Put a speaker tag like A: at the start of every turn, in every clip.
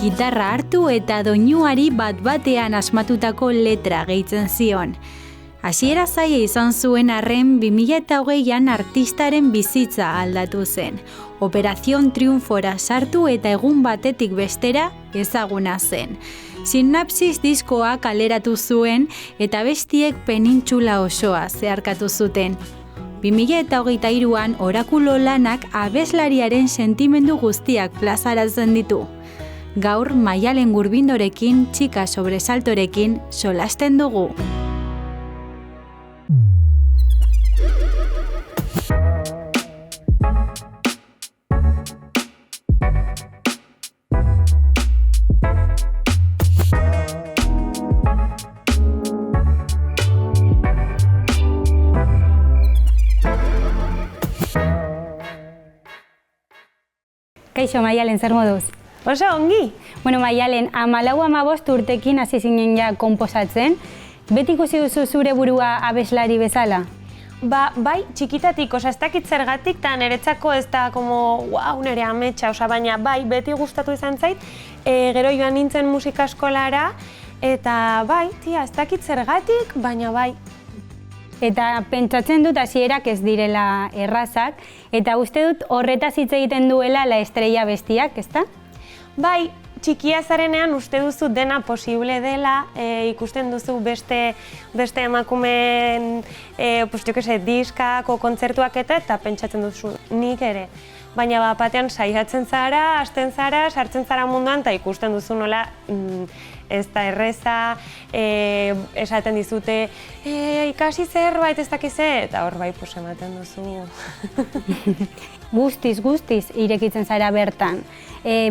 A: gitarra hartu eta doinuari bat-batean asmatutako letra gehitzen zion. Hasiera zaila izan zuen arren 2008an artistaren bizitza aldatu zen. Operación Triunfora sartu eta egun batetik bestera ezaguna zen. Sinapsis diskoa kaleratu zuen eta bestiek penintxula osoa zeharkatu zuten. 2023an orakulo lanak abeslariaren sentimendu guztiak plazaratzen ditu. Gaur Maialen Gurbindorekin, txika sobresaltorekin solasten dugu.
B: Kaixo, Maialen, zer moduz?
C: Oso, ongi!
B: Bueno, Maialen, 14-15 urtekin hasi zinen ja konposatzen. Beti ikusi duzu zure burua abeslari bezala?
C: Bai, txikitatik, ez dakit zergatik, eta niretzako ez da, wow, nire ametsa, baina bai, beti gustatu izan zait, gero joan nintzen musika eskolara, eta bai, ez dakit zergatik, baina bai.
B: Eta pentsatzen dut hasierak ez direla errazak, eta uste dut horretaz hitz egiten duela La Estrella Bestiak, ezta?
C: Bai, txikia zarenean uste duzu dena posible dela, ikusten duzu beste emakumeen diskako kontzertuak eta pentsatzen duzu nik ere. Baina batean saiatzen zara, hasten zara, sartzen zara munduan, eta ikusten duzu nola ez da erreza, esaten dizute, ikasi zerbait ez dakize, eta hor bai ematen duzu.
B: Guztiz irekitzen zara bertan.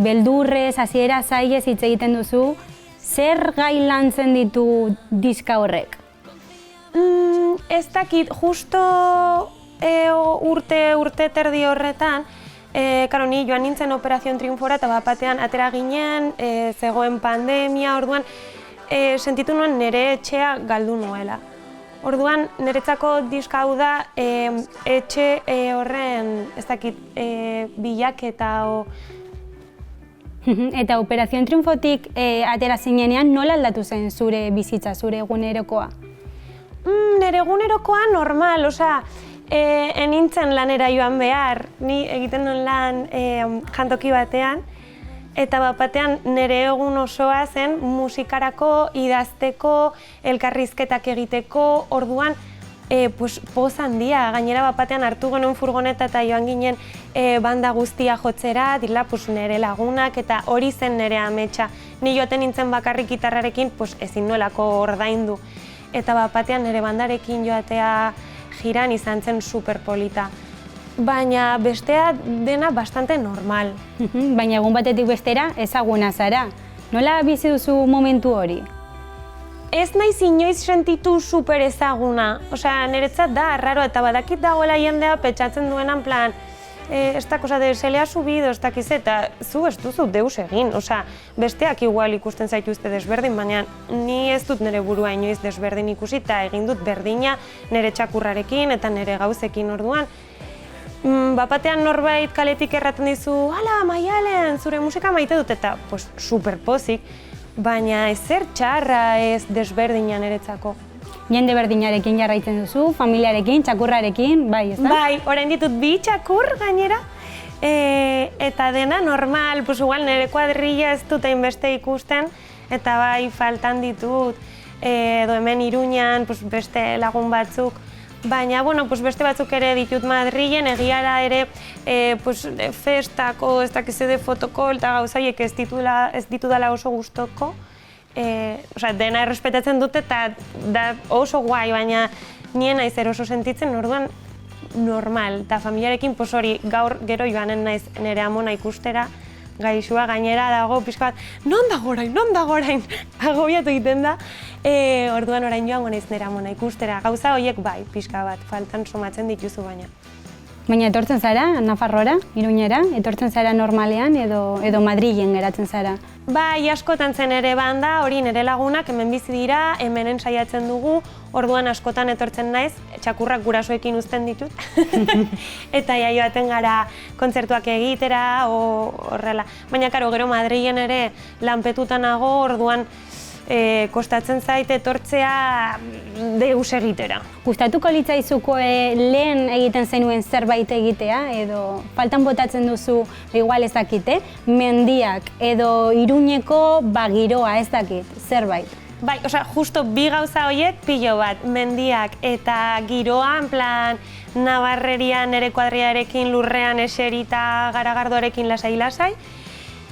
B: Beldurrez, hasiera zailez hitz egiten duzu, zer gai lantzen ditu diska horrek?
C: Ez dakit, justo urte terdi horretan, ni joan nintzen Operación Triunfora eta batean atera ginen, zegoen pandemia, orduan sentitu nuen nire etxea galdu nuela. Orduan niretzako diska hau da etxe horren, ez dakit, bilaketa.
B: Eta Operación Triunfotik atera zinenean nola aldatu zen zure bizitza, zure egunerokoa?
C: Nire egunerokoa normal, enintzen lanera joan behar, ni egiten nuen lan jantoki batean, eta batean nire egun osoa zen musikarako, idazteko, elkarrizketak egiteko, orduan poz handia, gainera batean hartu genuen furgoneta eta joan ginen banda guztia jotzera, nire lagunak, eta hori zen nire ametsa. Ni joaten nintzen bakarrik gitarrarekin ezin nuelako ordaindu. Eta batean nire bandarekin joatea jiran izan zen superpolita. Baina bestea dena bastante normal.
B: Baina egun batetik bestera ezaguna zara. Nola bizi duzu momentu hori?
C: Ez naiz inoiz sentitu super ezaguna. Niretzat da arraro eta badakit dagoela jendea pentsatzen duenan plan esta cosa de se le ha subido, ez dakiz eta zu ez duzu deus egin. Besteak igual ikusten zaituzte desberdin, baina ni ez dut nire burua inoiz desberdin ikusi eta egin dut berdina nire txakurrarekin eta nire gauzekin orduan. Batean norbait kaletik erraten dizu, hala, Maialen, zure musika maite dut eta super pozik, baina ezer txarra ez desberdina niretzako.
B: Jende berdinarekin jarraitzen duzu, familiarekin, txakurrarekin, bai, ez da?
C: Bai, orain ditut 2 txakur gainera, eta dena normal, igual nire kuadrilla ez dut hainbeste ikusten, eta bai, faltan ditut, edo hemen Iruñan beste lagun batzuk, baina, beste batzuk ere ditut Madrilen, egiara ere festako, ez dakize de fotokol eta gauzaiek ez ditudala oso gustoko. Dena errespetatzen dute eta oso guai, baina nien naiz eroso sentitzen, orduan normal. Eta familiarekin hori gaur gero joanen naiz nire amona ikustera, gaixua gainera dago pixka bat, non dago orain, agobiatu egiten da. Orduan orain joango naiz nire amona ikustera. Gauza horiek bai, pixka bat, faltan somatzen dituzu baina.
B: Baina etortzen zara, Nafarroara, Iruñera, etortzen zara normalean edo Madrilen geratzen zara?
C: Bai, askotan zen ere banda, hori nire lagunak hemen bizi dira, hemenen saiatzen dugu, orduan askotan etortzen naiz, txakurrak gurasoekin uzten ditut, eta joaten gara kontzertuak egitera, horrela. Baina, karo, gero Madrilen ere lanpetuta nago, orduan kostatzen zait etortzea deus egitera.
B: Gustatuko litzaizuko lehen egiten zenuen zerbait egitea, edo faltan botatzen duzu, igual ez dakite, mendiak edo Iruñeko giroa ez dakit, zerbait?
C: Bai, justo bi gauza horiek pilo bat, mendiak eta giroa, en plan, Nabarrerian ere kuadriarekin lurrean eserita garagardoarekin lasai-lasai,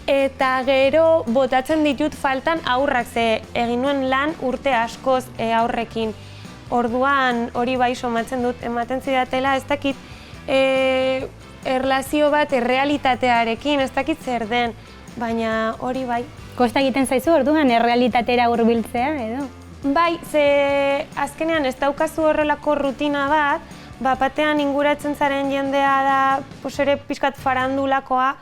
C: eta gero botatzen ditut faltan aurrak, ze egin nuen lan urte askoz aurrekin. Orduan hori bai somatzen dut, ematen zidatela, ez dakit erlazio bat errealitatearekin, ez dakit zer den, baina hori bai.
B: Kosta egiten zaizu orduan errealitatera hurbiltzea edo?
C: Bai, ze azkenean ez daukazu horrelako rutina bat, batean inguratzen zaren jendea da ere pixkat farandulakoa,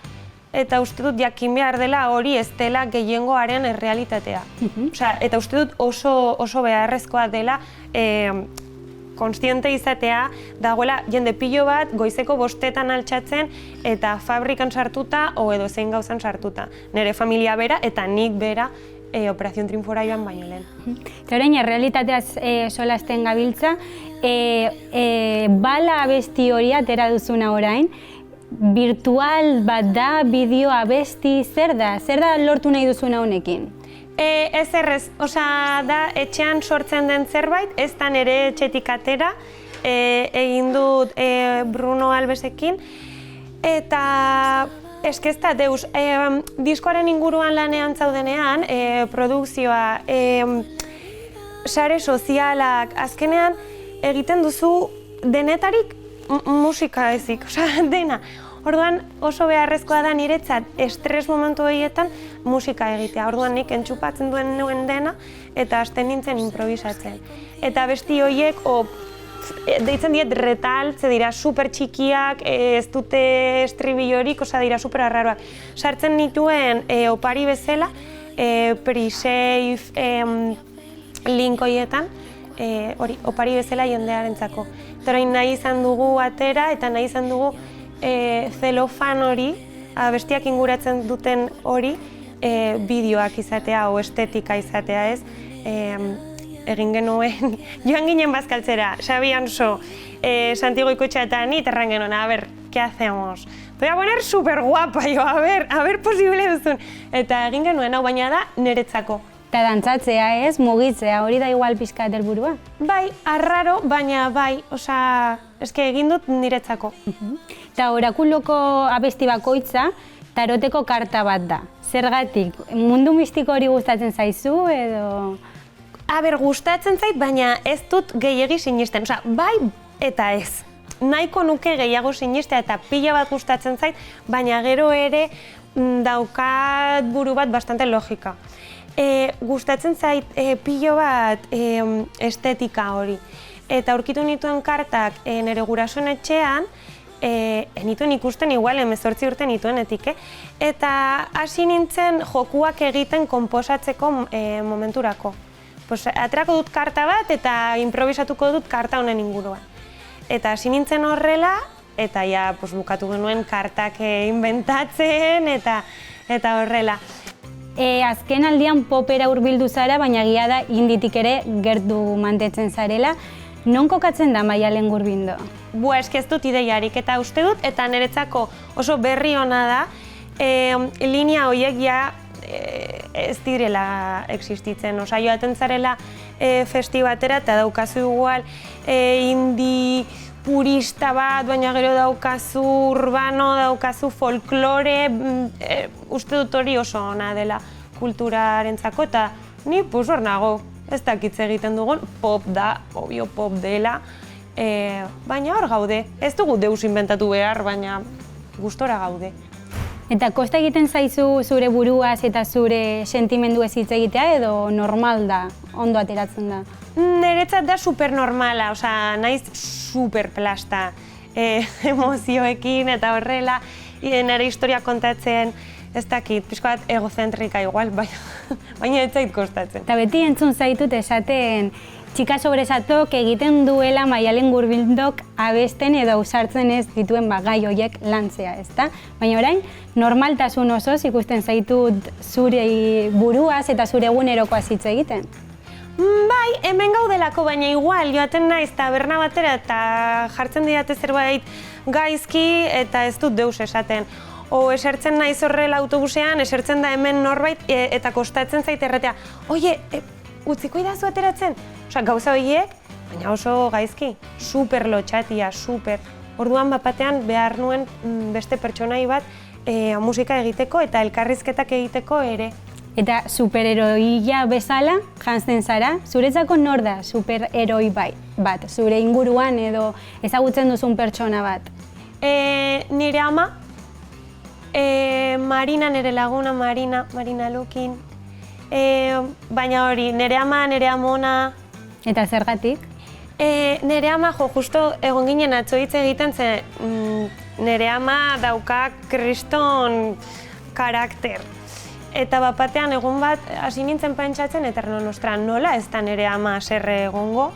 C: eta uste dut jakin behar dela hori ez dela gehiengoaren errealitatea. Eta uste dut oso beharrezkoa dela kontziente izatea, dagoela jende pilo bat goizeko 5 altxatzen eta fabrikan sartuta edo zein gauzan sartuta. Nire familia bera eta nik bera Operación Triunfora joan baino lehen.
B: Eta orain, errealitateaz solasten gabiltza, bala abesti hori atera duzuna orain, virtual bat da, bideo abesti, zer da? Zer da lortu nahi duzuna honekin?
C: Ez errez, da etxean sortzen den zerbait, ez da nire etxetik atera, egin dut Bruno Alvesekin, eta eske ez da deus, diskoaren inguruan lanean zaudenean, produkzioa, sare sozialak, azkenean egiten duzu denetarik musika ezik, dena. Orduan oso beharrezkoa da niretzat estres momentu horietan musika egitea. Orduan nik entxupatzen nuen dena eta hasten nintzen improvisatzen. Eta besti horiek, deitzen diet retal, ze dira super txikiak, ez dute estribillorik, dira super arraroak. Sartzen nituen opari bezala, pre-save link horietan, opari bezala jendearentzako. Eta orain nahi izan dugu atera eta nahi izan dugu zelofan hori, abestiak inguratzen duten hori, bideoak izatea o estetika izatea ez. Egin genuen, joan ginen bazkaltzera, Xabi Anso, Santiago Ikoetxea eta ni terran genuen, a ver, ¿qué hacemos? Voy a poner super guapa, jo, a ver posible duzun. Eta egin genuen, hau baina da niretzako.
B: Eta dantzatzea ez, mugitzea, hori da igual pixkat helburua?
C: Bai, arraro, baina bai, eske egin dut niretzako.
B: Eta orakuloko abesti bakoitza, taroteko karta bat da. Zergatik, mundu mistiko hori gustatzen zaizu edo?
C: Gustatzen zait, baina ez dut gehiegi sinisten, bai eta ez. Nahiko nuke gehiago sinistea eta pila bat gustatzen zait, baina gero ere daukat buru bat bastante logika. Gustatzen zait pilo bat estetika hori. Eta aurkitu nituen kartak nire gurasoen etxean, nituen ikusten igual 18 urte nituenetik, eta hasi nintzen jokuak egiten konposatzeko momenturako. Aterako dut karta bat eta improvisatuko dut karta honen inguruan. Eta hasi nintzen horrela, eta ja bukatu genuen kartak inventatzen eta horrela.
B: Azken aldian popera hurbildu zara, baina egia da inditik ere gertu mantetzen zarela. Non kokatzen da Maialen Gurbindo?
C: Eske ez dut ideiarik eta uste dut, eta niretzako oso berri ona da, linea horiek ja ez direla existitzen. Joaten zarela festibatera eta daukazu igual indi purista bat, baina gero daukazu urbano, daukazu folklore, uste dut hori oso ona dela kulturarentzako eta ni hor nago, ez dakitz egiten dugun, pop da, obvio pop dela, baina hor gaude. Ez dugu deus inventatu behar, baina gustora gaude.
B: Eta kosta egiten zaizu zure buruaz eta zure sentimendu ez hitz egitea edo normal da, ondo ateratzen da?
C: Niretzat da supernormala, naiz superplasta. emozioekin eta horrela, nire historia kontatzen, ez dakit, pixko bat egozentrika igual, baina ez zait kostatzen.
B: Eta beti entzun zaitut esaten, txika sobresatok egiten duela Maialen Gurbindok abesten edo ausartzen ez dituen gai horiek lantzea, ezta? Baina orain, normaltasun osoz ikusten zaitut zure buruaz eta zure egunerokoaz hitz egiten.
C: Bai, hemen gaudelako, baina igual, joaten naiz taberna batera eta jartzen didate zerbait gaizki eta ez dut deus esaten. O esertzen naiz horrela autobusean, esertzen da hemen norbait eta kostatzen zait erratea. Oie, utziko idazu ateratzen? Osa, gauza horiek, baina oso gaizki, super lotxatia, super. Orduan bapatean behar nuen beste pertsonai bat musika egiteko eta elkarrizketak egiteko ere.
B: Eta superheroia bezala jantzen zara, zuretzako nor da superheroi bat, zure inguruan edo ezagutzen duzun pertsona bat?
C: Nire ama, Marina, nire laguna Marina Lukin, baina hori, nire ama, nire amona.
B: Eta zergatik?
C: Nire ama, justo egon ginen atzo hitz egiten, ze nire ama dauka kriston karakter. Eta bapatean egun bat hasi nintzen pentsatzen Eterno Nostra nola ez da nire ama haserre egongo.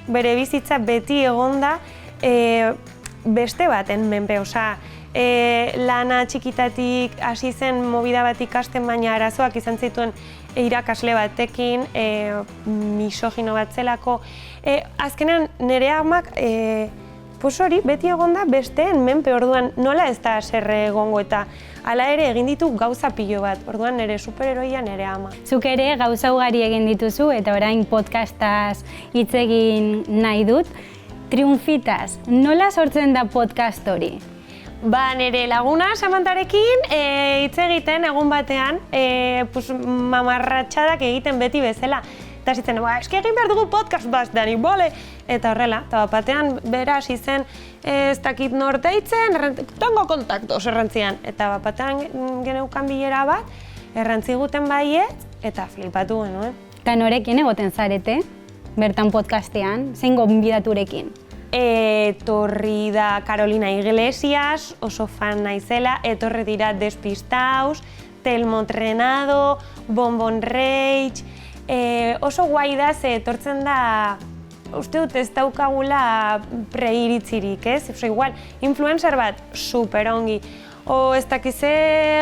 C: Bere bizitza beti egonda beste baten menpe, osea, lana txikitatik hasi zen movida bat ikasten, baina arazoak izan zituen irakasle batekin, misogino bat zelako. Azkenean nire amak hori beti egonda besteen menpe, orduan nola ez da haserre egongo eta hala ere egin ditu gauza pilo bat, orduan nire superheroia nire ama.
B: Zuk ere gauza ugari egin dituzu eta orain podcastaz hitz egin nahi dut. Triunfitaz, nola sortzen da podcast hori?
C: Ba, nire laguna Samantarekin hitz egiten egun batean mamarratxadak egiten beti bezala. Eta zitzen, eski egin behar dugu podcast bat, Dani, bole! Eta horrela, eta batean bera hasi zen ez dakit nor deitzen, tengo kontaktos errantzian. Eta batean geneukan bilera bat, errantziguten baiet, eta flipatu genuen.
B: Eta norekin egoten zarete, bertan podcastean, zein gonbidaturekin?
C: Etorri da Carolina Iglesias, oso fan naizela, etorri dira Despistaus, Telmo Trenado, Bonbon Rage, oso guai da, ze etortzen da, uste dut ez daukagula preiritzirik, ez? Oso igual, influencer bat, superongi. O ez dakize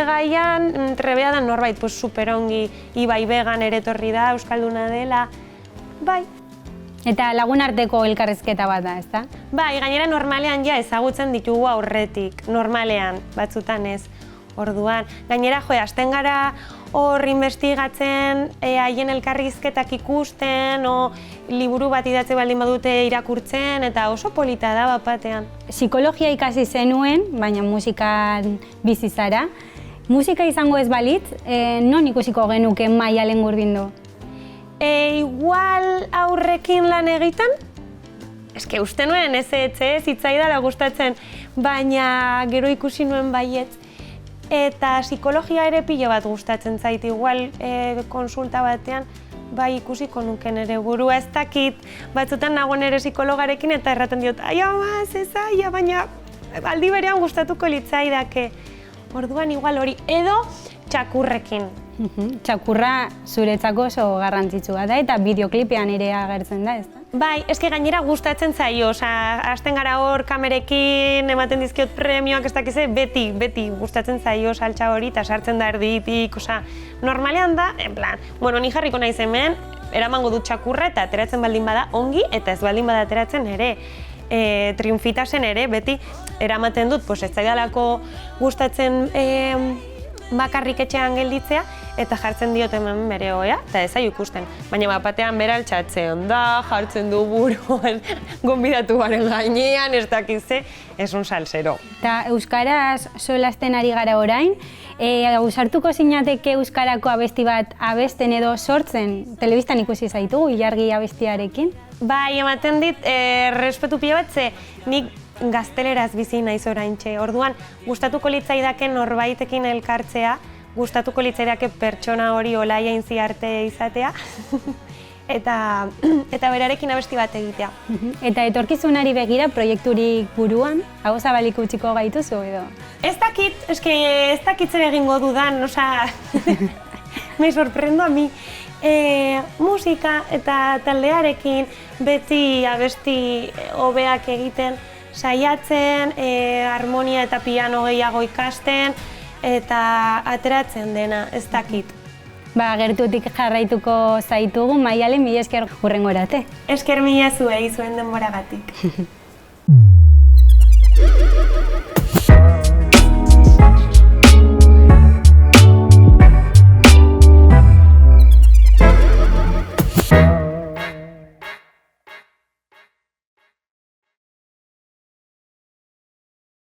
C: gaian, trebea da norbait, superongi, Ibai Vegan ere etorri da, euskalduna dela, bai.
B: Eta lagunarteko elkarrizketa bat da, ezta?
C: Bai, gainera normalean ja ezagutzen ditugu aurretik, normalean, batzutan ez. Orduan, gainera, hasten gara hor investigatzen, haien elkarrizketak ikusten, o liburu bat idatzi baldin badute irakurtzen, eta oso polita da bapatean.
B: Psikologia ikasi zenuen, baina musikan bizi zara. Musika izango ez balitz, non ikusiko genuke Maialen Gurbindo?
C: Igual aurrekin lan egiten, eske uste nuen ez zitzaidala gustatzen, baina gero ikusi nuen baietz. Eta psikologia ere pilo bat gustatzen zait, igual konsulta batean bai ikusiko nuken ere burua, ez dakit batzutan nagoen ere psikologarekin eta erraten diot, ai ama, zezaia, baina aldi berean gustatuko litzaidake. Orduan igual hori, edo txakurrekin.
B: Txakurra zuretzako oso garrantzitsua da eta bideoklipean ere agertzen da, ezta?
C: Bai, eske gainera gustatzen zaio, hasten gara hor kamerekin, ematen dizkiot premioak, ez dakize, beti gustatzen zaio saltza hori eta sartzen da erditik, normalean da, en plan, ni jarriko naiz hemen, eramango dut txakurra eta ateratzen baldin bada ongi eta ez baldin bada ateratzen ere. Triunfitasen ere, beti eramaten dut, ez zaidalako gustatzen bakarrik etxean gelditzea eta jartzen diot hemen bere ohea eta ez zaio ikusten. Baina bapatean bera altxatzen da, jartzen du buruan, gonbidatu baren gainean, ez dakize, ez un salsero.
B: Eta euskaraz solasten ari gara orain, ausartuko zinateke euskarako abesti bat abesten edo sortzen, telebistan ikusi zaitu, ilargi abestiarekin?
C: Bai, ematen dit, respetu pila bat, ze nik gazteleraz bizi naiz oraintxe. Orduan, gustatuko litzaidake norbaitekin elkartzea, gustatuko litzaidake pertsona hori Olaia Intziarte izatea. eta berarekin abesti bat egitea.
B: Eta etorkizunari begira proiekturik buruan, hau zabalik utziko gaituzu edo?
C: Ez dakit zer egingo dudan, me sorprendo a mi. Musika eta taldearekin beti abesti hobeak egiten, saiatzen, harmonia eta piano gehiago ikasten, eta ateratzen dena, ez dakit.
B: Gertutik jarraituko zaitugu, Maialen, mila esker hurrengora arte.
C: Esker mila zuei zuen denboragatik.